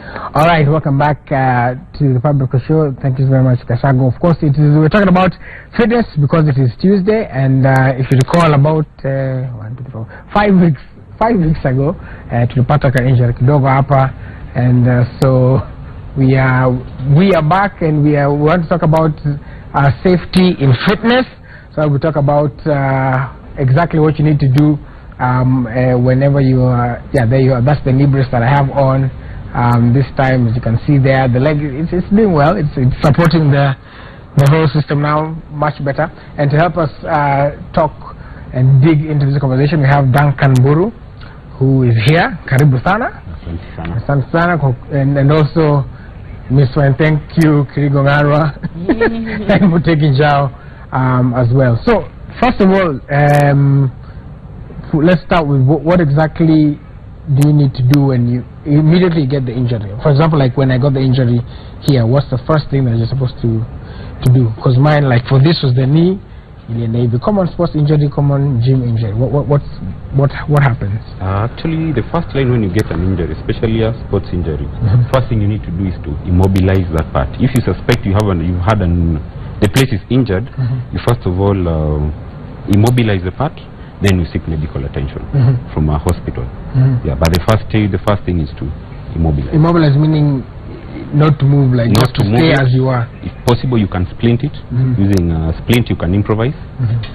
All right, welcome back to the Public Show. Thank you very much, Kashago. Of course, we're talking about fitness because it is Tuesday, and if you recall, about 5 weeks ago, tulipata ka injury kidogo hapa, and so we are back, and we want to talk about safety in fitness. So we talk about exactly what you need to do whenever you are. Yeah, there you are. That's the knee brace that I have on. This time, as you can see there, the leg, it's doing well. It's supporting the whole system now much better. And to help us talk and dig into this conversation, we have Duncan Buru, who is here. Karibu sana. Asante sana. And also Ms. Wen, thank you, Kirigo Ngarwa, and Muteki Njao as well. So first of all, let's start with what exactly do you need to do when you immediately get the injury? For example, like when I got the injury here, what's the first thing that you're supposed to do? Because mine, like for this was the knee, the common sports injury, common gym injury. What happens? Actually, the first line when you get an injury, especially a sports injury, first thing you need to do is to immobilize that part. If you suspect the place is injured, you first of all immobilize the part. Then we seek medical attention from a hospital. Yeah, but the first thing is to immobilize. Immobilize meaning not to move, like not to stay as you are. If possible, you can splint it. Using a splint, you can improvise.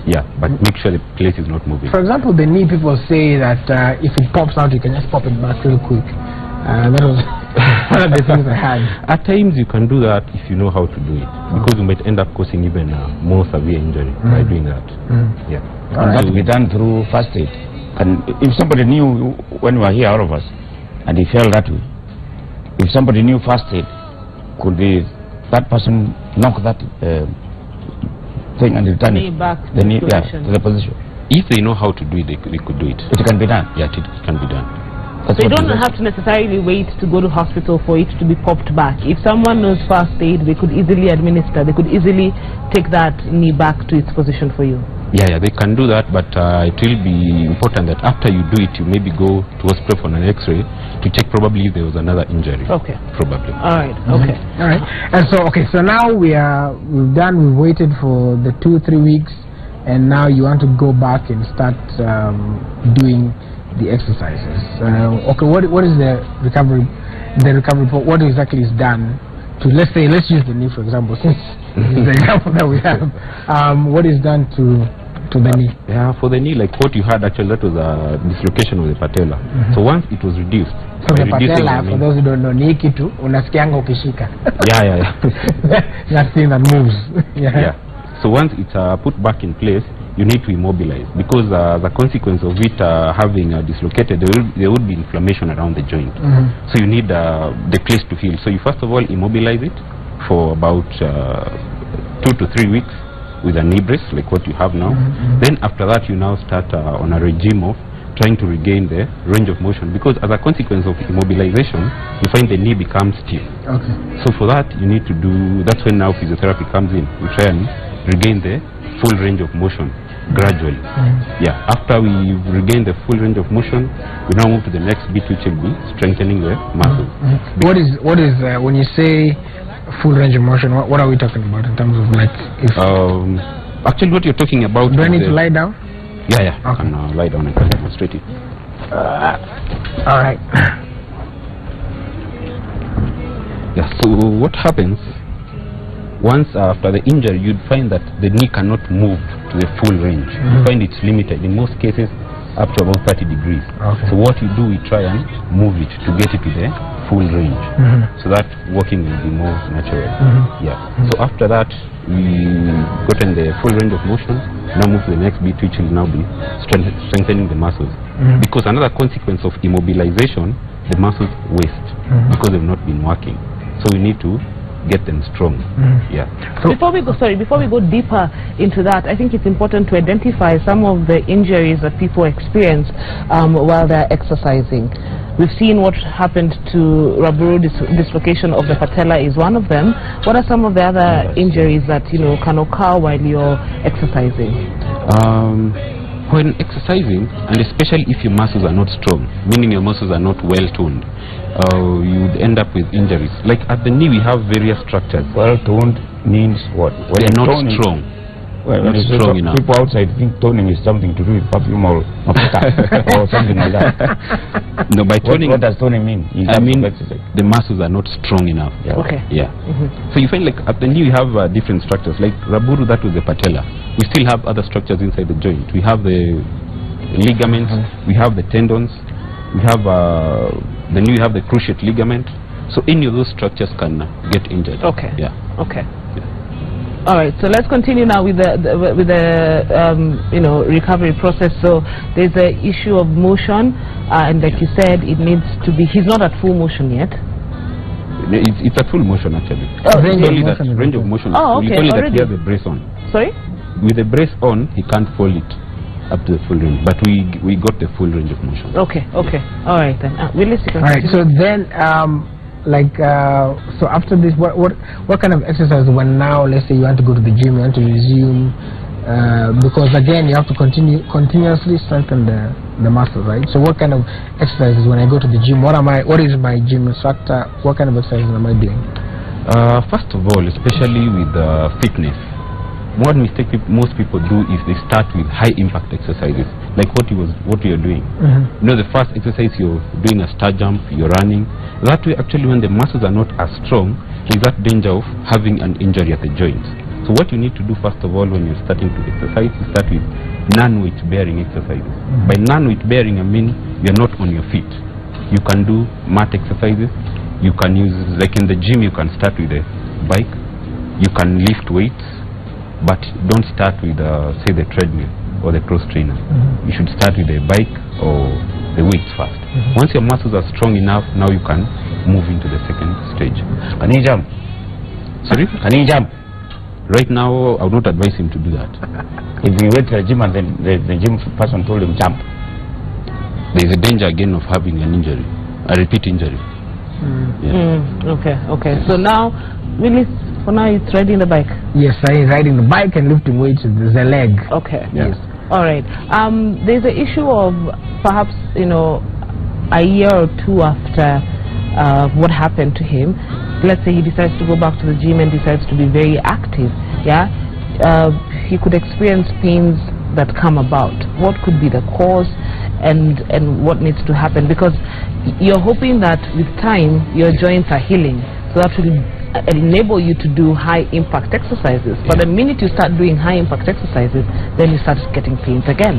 Yeah, but make sure the place is not moving. For example, the knee, people say that if it pops out, you can just pop it back real quick. That was one of the things I had. At times, you can do that if you know how to do it, because you might end up causing even more severe injury by doing that. Yeah. And that will be done through first aid. And if somebody knew when we were here, all of us, and he fell that way, if somebody knew first aid, could be that person knock that thing and return it back to the position. If they know how to do it, they could do it. It can be done. Yeah, it can be done. So you don't have to necessarily wait to go to hospital for it to be popped back. If someone knows first aid, they could easily administer. They could easily take that knee back to its position for you. Yeah, they can do that, but it will be important that after you do it, you maybe go to hospital for an X-ray to check probably if there was another injury. Okay. Probably. All right. Okay. All right. And so, so now we've waited for the 2-3 weeks, and now you want to go back and start doing the exercises. What is the recovery? What exactly is done to, let's use the knee for example, since this is the example that we have. What is done to the knee? Yeah, for the knee, like what you had actually, that was a dislocation of the patella. So once it was reduced. So the patella, for those who don't know, ni kitu unasikianga ukishika. Yeah. That thing that moves. Yeah. So once it's put back in place, you need to immobilize, because the consequence of it having dislocated, there would be inflammation around the joint. So you need the place to heal. So you first of all immobilize it for about 2 to 3 weeks with a knee brace like what you have now. Then after that you now start on a regime of trying to regain the range of motion, because as a consequence of immobilization you find the knee becomes stiff. So for that you need to do, that's when now physiotherapy comes in. We try and regain the full range of motion gradually. Yeah, after we regain the full range of motion, we now move to the next bit, which will be strengthening the muscle. What is when you say full range of motion, what are we talking about in terms of, like, if actually what you're talking about, do I need to lie down? Yeah, okay. I can lie down and can demonstrate it. All right. Yeah, so what happens once after the injury, you'd find that the knee cannot move to the full range. You find it's limited, in most cases up to about 30 degrees. So what you do, we try and move it to get it to the full range, so that walking will be more natural. Yeah. So after that, we gotten the full range of motion, now move to the next bit, which will now be strengthening the muscles. Because another consequence of immobilization, the muscles waste because they've not been working. So we need to get them strong. Yeah. So before we go deeper into that, I think it's important to identify some of the injuries that people experience while they're exercising. We've seen what happened to Raburu. Dislocation of the patella is one of them. What are some of the other injuries that can occur while you're exercising? when exercising, and especially if your muscles are not strong, meaning your muscles are not well toned, you would end up with injuries. Like at the knee, we have various structures. Well toned means what? When They're not toning, strong. Well, Not strong enough. People outside think toning is something to do with perfume or or something like that. No, by toning, what does toning mean? I mean the muscles are not strong enough. Yeah. Okay. Yeah. So you find like at the knee we have different structures. Like Raburu, that was the patella. We still have other structures inside the joint. We have the ligaments. We have the tendons. We have the knee. We have the cruciate ligament. So any of those structures can get injured. Okay. Yeah. Okay. All right, so let's continue now with the you know, recovery process. So there's the issue of motion, and like you said, it needs to be. He's not at full motion yet. It's at full motion actually. Oh, It's only that range of motion. Oh, okay, It's only that already. he has the brace on. Sorry. With the brace on, he can't fold it up to the full range. But we got the full range of motion. Okay. Okay. All right then. Willis, you can All right. continue. So then, so after this, what kind of exercise? When now, let's say you want to go to the gym, you want to resume, because again you have to continuously strengthen the muscle, right? So what kind of exercises when I go to the gym? What is my gym instructor? What kind of exercises am I doing? First of all, especially with fitness, one mistake most people do is they start with high impact exercises, like what you're doing. You know, the first exercise you're doing a star jump, you're running. That way, actually, when the muscles are not as strong, there's that danger of having an injury at the joints. So what you need to do first of all when you're starting to exercise, you start with non-weight bearing exercises. By non-weight bearing, I mean you're not on your feet. You can do mat exercises. You can use, like in the gym, you can start with a bike. You can lift weights. But don't start with, say, the treadmill or the cross trainer. You should start with the bike or the weights first. Once your muscles are strong enough, now you can move into the second stage. Can he jump? Sorry? Can he jump? Right now, I would not advise him to do that. If he went to the gym and then the gym person told him jump. There is a danger again of having an injury, a repeat injury. Okay. Okay. So now, Willis, for now, it's riding the bike. Yes, riding the bike and lifting weights with the leg. Okay. Yes. All right. There's an issue of perhaps, you know, a year or two after what happened to him. Let's say he decides to go back to the gym and decides to be very active. Yeah. He could experience pains that come about. What could be the cause, and what needs to happen? Because you're hoping that with time your joints are healing, so that will enable you to do high impact exercises. But the minute you start doing high impact exercises, then you start getting pains again.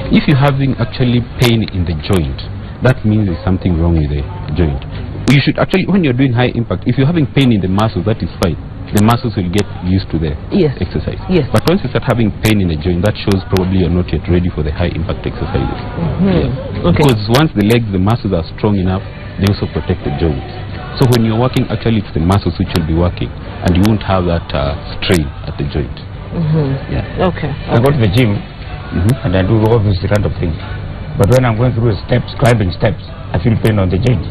If you're having actually pain in the joint, that means there's something wrong with the joint. You should actually, when you're doing high impact, if you're having pain in the muscles, that is fine. The muscles will get used to the exercise. Yes. But once you start having pain in the joint, that shows probably you're not yet ready for the high impact exercises. Okay. Because once the muscles are strong enough, they also protect the joints. So when you're working, actually it's the muscles which will be working, and you won't have that strain at the joint. Yeah. Okay. I go to the gym and I do all these kind of things. But when I'm going through steps, climbing steps, I feel pain on the joints.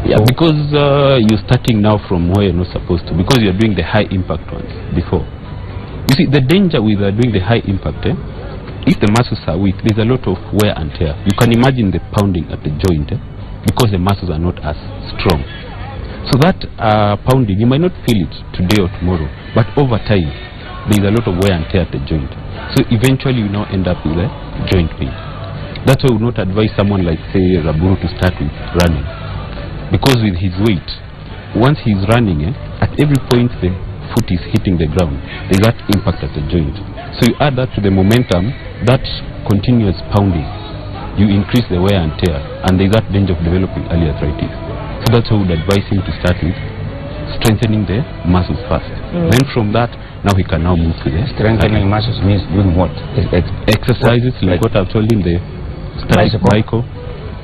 Yeah, because you're starting now from where you're not supposed to, because you're doing the high impact ones before. You see, the danger with doing the high impact, if the muscles are weak, there's a lot of wear and tear. You can imagine the pounding at the joint, because the muscles are not as strong. So that pounding, you might not feel it today or tomorrow, but over time, there's a lot of wear and tear at the joint. So eventually you now end up with a joint pain. That's why we would not advise someone like, say, Raburu to start with running. Because with his weight, once he's running, at every point the foot is hitting the ground, there's that impact at the joint. So you add that to the momentum, that continuous pounding, you increase the wear and tear, and there's that danger of developing early arthritis. So that's why I would advise him to start with strengthening the muscles first. Then from that, now he can now move to the Strengthening muscles means doing what? exercises, like what I've told him, the static bicycle,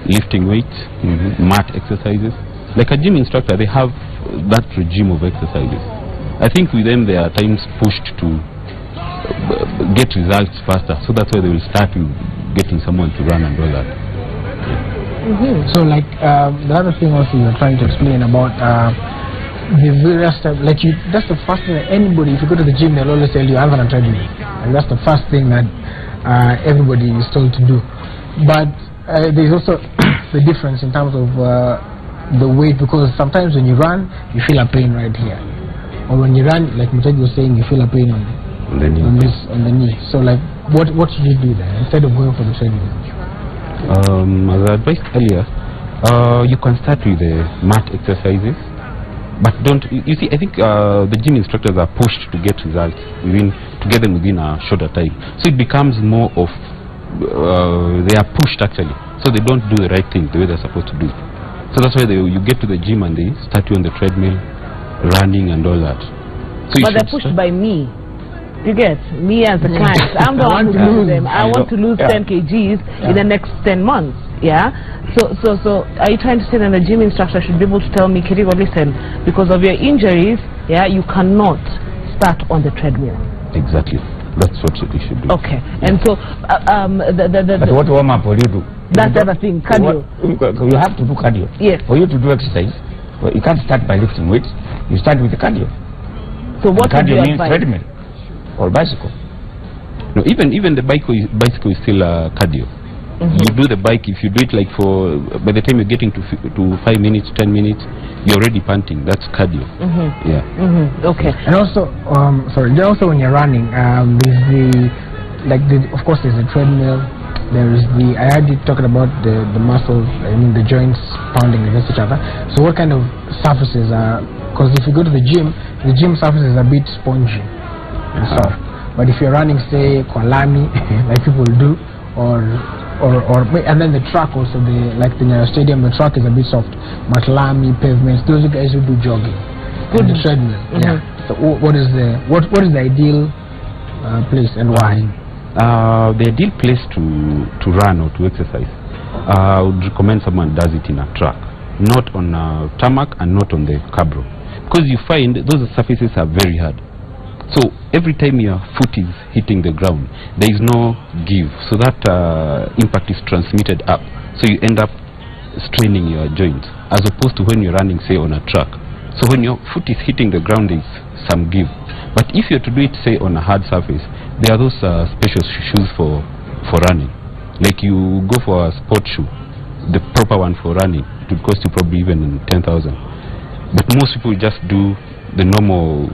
lifting weights, mat exercises. Like a gym instructor, they have that regime of exercises. I think with them, they are times pushed to get results faster, so that's why they will start with getting someone to run and all that. So like the other thing also you're trying to explain about the various types, like that's the first thing that anybody, if you go to the gym, they'll always tell you, I have an treadmill. and that's the first thing that everybody is told to do. But there's also the difference in terms of the weight, because sometimes when you run, you feel a pain right here, or when you run, like Mutegi was saying, you feel a pain on the knee. So like, what should you do then instead of going for the treadmill? As I advised earlier, you can start with the mat exercises, but don't. You see, I think the gym instructors are pushed to get results to get them within a shorter time. So it becomes more of they are pushed actually, so they don't do the right thing the way they're supposed to do. So that's why you get to the gym and they start you on the treadmill, running and all that. So but they're pushed by me. You get me as a client. I'm the one who lose them. I want to lose 10 kgs in the next 10 months. Yeah. So are you trying to say that the gym instructor should be able to tell me, Kirigo, listen, because of your injuries, yeah, you cannot start on the treadmill. Exactly. That's what you should do. Okay. And so but what warm up will you do? That's the other thing. Cardio. You have to do cardio. Yes. For you to do exercise, well, you can't start by lifting weights. You start with the cardio. So what cardio means treadmill or bicycle? No, even the bicycle is still cardio. You do the bike. If you do it like by the time you're getting to 5 minutes, 10 minutes, you're already panting. That's cardio. Yeah. Okay. And also, also when you're running, there's of course there's the treadmill. There's I heard you talking about the muscles, the joints pounding against each other. So what kind of surfaces are? Because if you go to the gym surface is a bit spongy and soft. But if you're running, say, Kwalami, like people do, and then the track also, like the stadium, the track is a bit soft. Matlami, pavements, those are guys who do jogging. And the treadmill. Yeah. So what is the ideal place and why? The ideal place to run or to exercise, I would recommend someone does it in a track, not on tarmac and not on the curb road, because you find those surfaces are very hard. So every time your foot is hitting the ground, there is no give, so that impact is transmitted up, so you end up straining your joints, as opposed to when you're running, say, on a track. So when your foot is hitting the ground, there is some give. But if you're to do it, say, on a hard surface, there are those special shoes for running. Like you go for a sport shoe, the proper one for running, it would cost you probably even 10,000. But most people just do the normal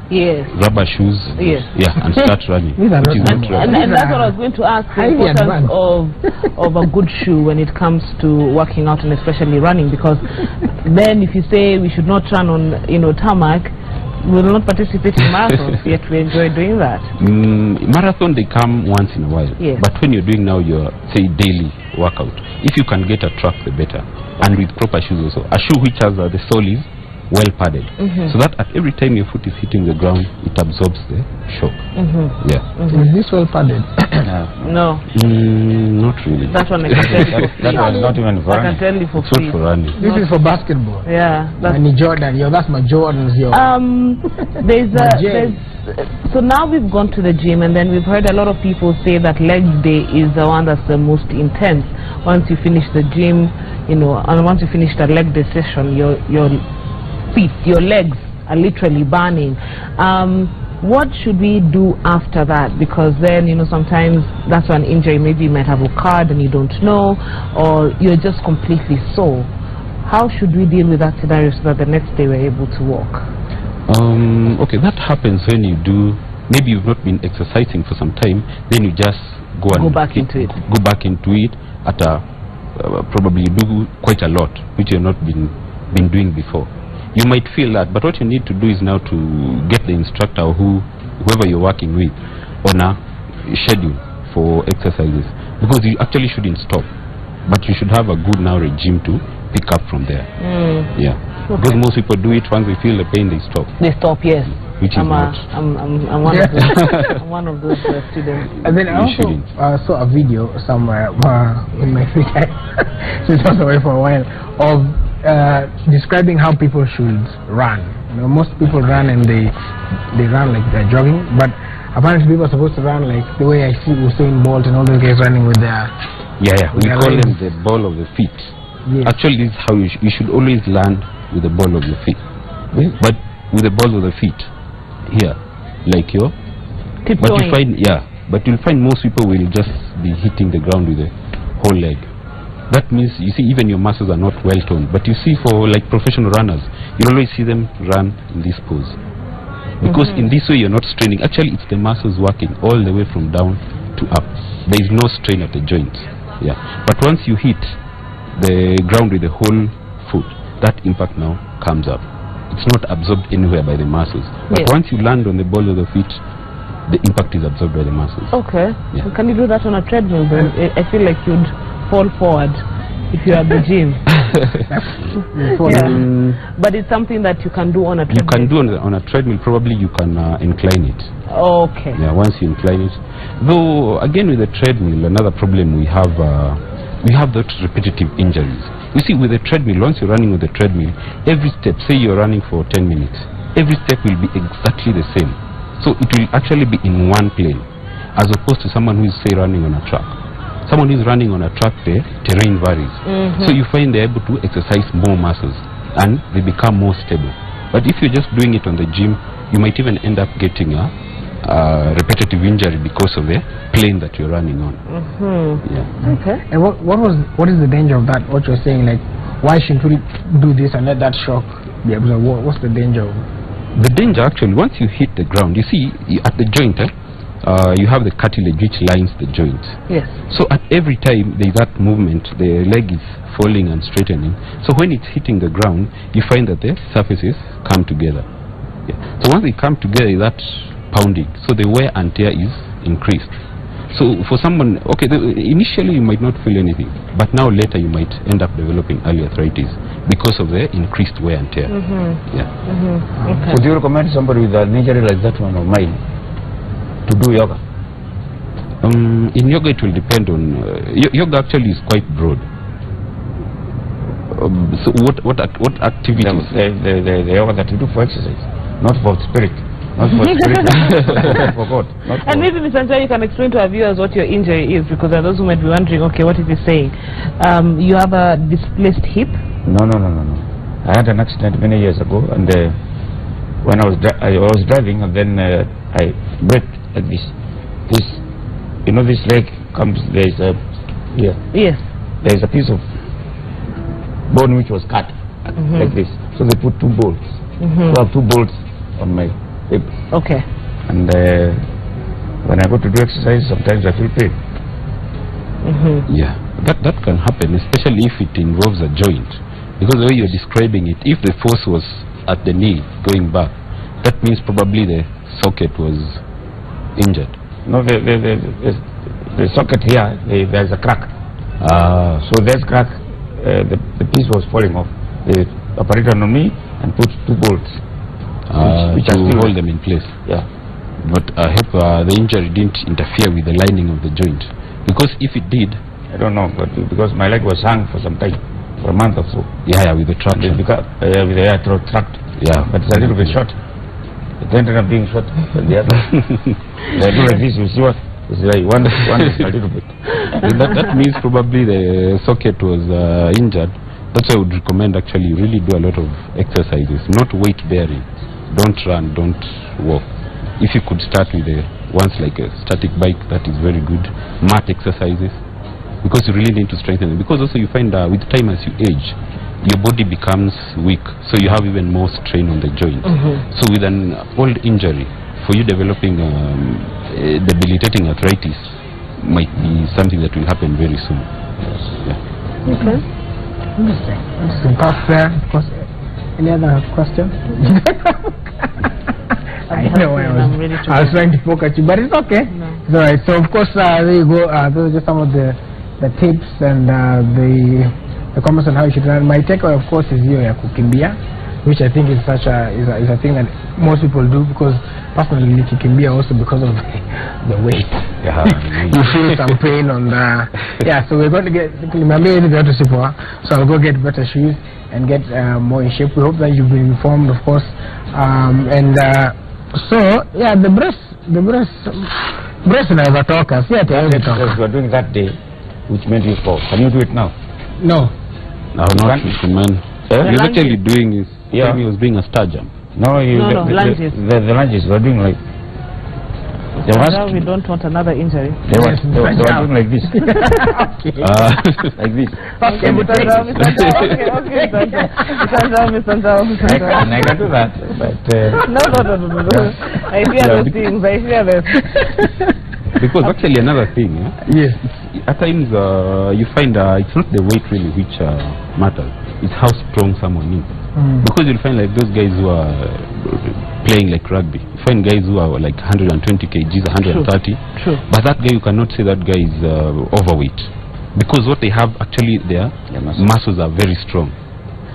rubber shoes, and start running. And that's what I was going to ask, the importance of a good shoe when it comes to working out and especially running, because then if you say we should not run on tarmac, we will not participate in marathons, yet we enjoy doing that. Marathon, they come once in a while, but when you're doing now your, say, daily workout, if you can get a track, the better, and with proper shoes also. A shoe which has the sole is well padded, so that at every time your foot is hitting the ground, it absorbs the shock. Is this well padded? No. Not really. That one I can tell you. That was not even for running. I can tell you for free. For running. This is for basketball. Yeah. And Jordan, that's my Jordans. So now we've gone to the gym, and then we've heard a lot of people say that leg day is the one that's the most intense. Once you finish the gym, and once you finish the leg day session, your legs are literally burning. What should we do after that? Because then, sometimes that's an injury. Maybe you might have occurred and you don't know, or you're just completely sore. How should we deal with that scenario so that the next day we're able to walk? Okay, that happens when you maybe you've not been exercising for some time, then you just go back into it at probably you do quite a lot, which you've not been doing before. You might feel that, but what you need to do is now to get the instructor or whoever you're working with on a schedule for exercises, because you actually shouldn't stop, but you should have a good regime to pick up from there. Because most people do it, once they feel the pain, they stop. Yes. Which is not. I'm one of those. I'm one of those students. And then I also saw a video somewhere in my free time, since I was away for a while, of describing how people should run. Most people run and they run like they're jogging, but apparently people are supposed to run like the way I see Usain Bolt and all those guys running with their we call them the ball of the feet. Actually, this is how you should always land with the ball of your feet, but with the ball of the feet here, like but you find but you'll find most people will just be hitting the ground with the whole leg. That means, you see, even your muscles are not well toned. But you see, for like professional runners, you always see them run in this pose. Because in this way, you're not straining. Actually, it's the muscles working all the way from down to up. There is no strain at the joints. Yeah. But once you hit the ground with the whole foot, that impact now comes up. It's not absorbed anywhere by the muscles. But once you land on the ball of the feet, the impact is absorbed by the muscles. Okay. Yeah. Can you do that on a treadmill? Then I feel like you'd fall forward if you're at the gym. But it's something that you can do on a treadmill. You can do on a treadmill. Probably you can incline it. Okay. Yeah, once you incline it. Though again, with the treadmill, another problem we have those repetitive injuries. You see, with the treadmill, once you're running with the treadmill, every step, say you're running for 10 minutes, every step will be exactly the same. So it will actually be in one plane, as opposed to someone who is, say, running on a track. Someone who is running on a track, the terrain varies. So you find they're able to exercise more muscles and they become more stable. But if you're just doing it on the gym, you might even end up getting a repetitive injury because of the plane that you're running on. Yeah. Okay. And what is the danger of that? What you're saying, like, why shouldn't we do this and let that shock be absorbed? What's the danger of it? The danger, actually, once you hit the ground, you see, at the joint, you have the cartilage which lines the joint. Yes. So at every time there is that movement, the leg is falling and straightening. So when it's hitting the ground, you find that the surfaces come together. Yeah. So once they come together, that pounding, so the wear and tear is increased. So for someone, okay, initially you might not feel anything, but now later you might end up developing early arthritis because of the increased wear and tear. Yeah. Okay. Would you recommend somebody with an injury like that one of mine to do yoga? In yoga it will depend on yoga actually is quite broad. So what activities? The yoga that you do for exercise, not for spirit, not for spirit, for God. And maybe Mr. Njai, you can explain to our viewers what your injury is, because there are those who might be wondering, okay, what is he saying? You have a displaced hip? No. I had an accident many years ago, and when I was driving, and then I braked like this. You know, this leg comes. There is a Yes. There is a piece of bone which was cut like this. So they put 2 bolts. So I have 2 bolts on my hip. Okay. And when I go to do exercise, sometimes I feel pain. Yeah, that can happen, especially if it involves a joint. Because the way you're describing it, if the force was at the knee going back, that means probably the socket was injured. No, the socket here, there's a crack. So there's crack. The piece was falling off. They operated on me and put 2 bolts, which to hold them in place. Yeah. But I hope the injury didn't interfere with the lining of the joint, because if it did, I don't know, but because my leg was hung for some time, for a month or so. Yeah, with the traction. With the air tract. Yeah. But it's a little bit short. It ended up being short than the other. They do like this, you see what? It's like one is a little bit. that means probably the socket was injured. That's why I would recommend actually you really do a lot of exercises, not weight bearing. Don't run, don't walk. If you could start with like a static bike, that is very good. Mat exercises, because you really need to strengthen it. Because also you find with time as you age, your body becomes weak, so you have even more strain on the joints. So with an old injury, for you developing debilitating arthritis might be something that will happen very soon. Yeah. Okay. Interesting. Pause there. Of course. Any other question? I know I was trying to poke at you, but it's okay. No. It's all right. So of course there you go. Those are just some of the tips and the comments on how you should run. My takeaway, of course, is ya kukimbia, which I think is such a thing that most people do, because personally nikikimbia also because of the weight. Yeah. You feel some pain on the so we're going to get so I'll go get better shoes and get more in shape. We hope that you've been informed, of course, so yeah, the breast never talk us. Yeah, you are doing that day, which made you fall. Can you do it now? No, not Mr. Man. He's actually doing his. He was doing a star jump. No, lunges. The lunges. We're doing like. They were Now we don't want another injury. They were doing like this. Like this. Okay, Mr. And I can do that. But No. I hear those things. I hear this. Because actually another thing, Yes. at times you find it's not the weight really which matters, it's how strong someone is. Because you'll find like those guys who are playing like rugby, you find guys who are like 120 kgs, 130, True. but that guy, you cannot say that guy is overweight, because what they have actually, their muscles are very strong.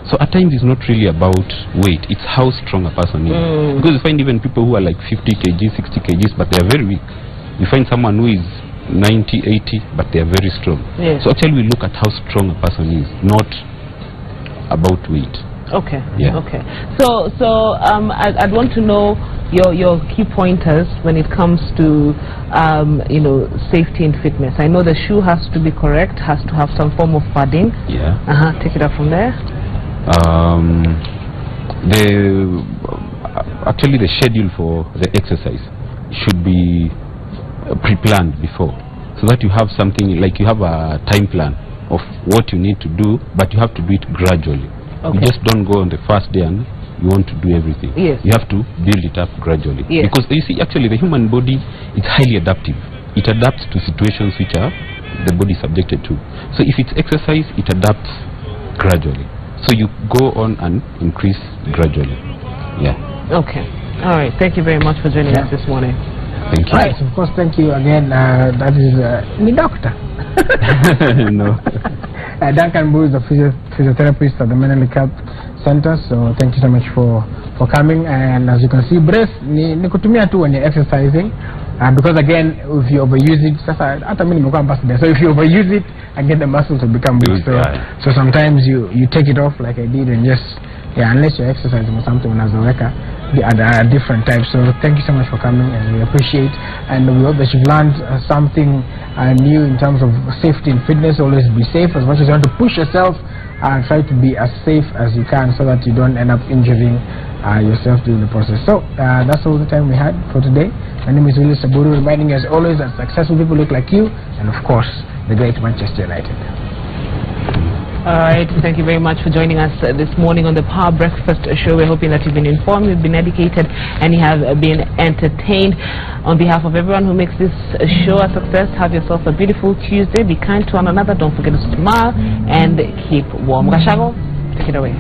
So at times it's not really about weight, it's how strong a person is. Because you find even people who are like 50 kgs, 60 kgs, but they are very weak. You find someone who is 90, 80, but they are very strong. Yes. So actually we look at how strong a person is, not about weight. Okay. Yeah. Okay. So I'd want to know your key pointers when it comes to safety and fitness. I know the shoe has to be correct, has to have some form of padding. Yeah. Take it up from there. Actually the schedule for the exercise should be pre-planned before, so that you have something like you have a time plan of what you need to do, but you have to do it gradually. Okay. You just don't go on the first day and you want to do everything. Yes. You have to build it up gradually. Yes. Because you see, actually the human body is highly adaptive. It adapts to situations which are the body is subjected to. So if it's exercise, it adapts gradually. So you go on and increase gradually. Yeah. Okay. All right. Thank you very much for joining us this morning. Thank you. Right, of course, thank you again. That is the doctor. No. Duncan Boo is a physiotherapist at the Mentally Health Center, so thank you so much for coming. And as you can see, brace ni kutumia tu when you're exercising, because again, if you overuse it, so if you overuse it, again the muscles will become weak. So sometimes you take it off like I did, and just unless you're exercising or something, there are different types. So thank you so much for coming, and we appreciate, and we hope that you've learned something new in terms of safety and fitness. Always be safe as much as you want to push yourself, and try to be as safe as you can so that you don't end up injuring yourself during the process. So that's all the time we had for today. My name is Willie Saburu, reminding you as always that successful people look like you, and of course the great Manchester United. All right, thank you very much for joining us this morning on the Power Breakfast Show. We're hoping that you've been informed, you've been educated, and you have been entertained. On behalf of everyone who makes this show a success, have yourself a beautiful Tuesday. Be kind to one another. Don't forget to smile and keep warm. Gashago, take it away.